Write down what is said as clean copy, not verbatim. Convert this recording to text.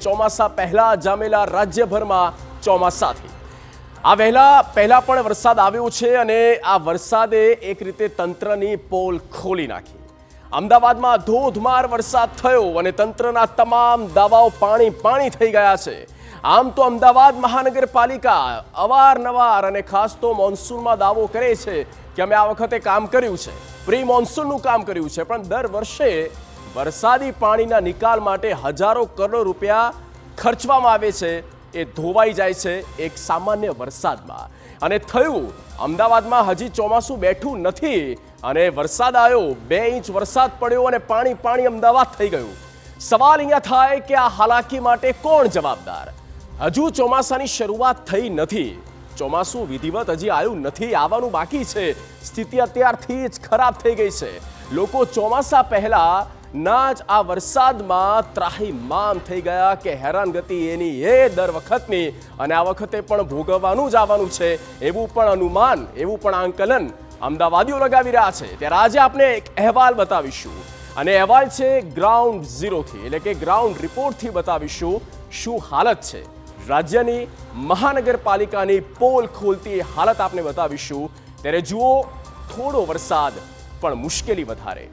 ચોમાસા પહેલા જામેલા રાજ્યભરમાં ચોમાસાથી આ પહેલા પણ વરસાદ આવ્યો છે અને આ વરસાદે એક રીતે તંત્રની પોલ ખોલી નાખી। અમદાવાદમાં ધોધમાર વરસાદ થયો અને તંત્રના તમામ દાવાઓ પાણી થઈ ગયા છે। આમ તો અમદાવાદ મહાનગરપાલિકા અવારનવાર અને ખાસ તો મોન્સૂનમાં દાવો કરે છે કે અમે આ વખતે કામ કર્યું છે, પ્રી મોન્સૂનનું કામ કર્યું છે, પણ દર વર્ષે વરસાદી પાણીના નિકાલ માટે હજારો કરોડ રૂપિયા ખર્ચવામાં આવે છે, એ ધોવાઈ જાય છે એક સામાન્ય વરસાદમાં। અને થયું અમદાવાદમાં હજી ચોમાસું બેઠું નથી અને વરસાદ આવ્યો, 2 ઇંચ વરસાદ પડ્યો અને પાણી અમદાવાદ થઈ ગયું। સવાલ અહીંયા થાય કે આ હાલાકી માટે કોણ જવાબદાર? હજુ ચોમાસાની શરૂઆત થઈ નથી, ચોમાસું વિધિવત હજી આવ્યું નથી, આવવાનું બાકી છે। સ્થિતિ અત્યારથી જ ખરાબ થઈ ગઈ છે। લોકો ચોમાસા પહેલા ના જ આ વરસાદમાં ત્રાહિમામ થઈ ગયા કે હેરાનગતિ એની એ દર વખતની અને આ વખતે પણ ભોગવવાનું જ આવવાનું છે, એવું પણ અનુમાન, એવું પણ આંકલન અમદાવાદીઓ લગાવી રહ્યા છે। ત્યારે આજે આપણે એક અહેવાલ બતાવીશું અને અહેવાલ છે ગ્રાઉન્ડ ઝીરોથી, એટલે કે ગ્રાઉન્ડ રિપોર્ટથી બતાવીશું શું હાલત છે રાજ્યની મહાનગરપાલિકાની પોલ ખોલતી હાલત આપને બતાવીશું। ત્યારે જુઓ, થોડો વરસાદ પણ મુશ્કેલી વધારે।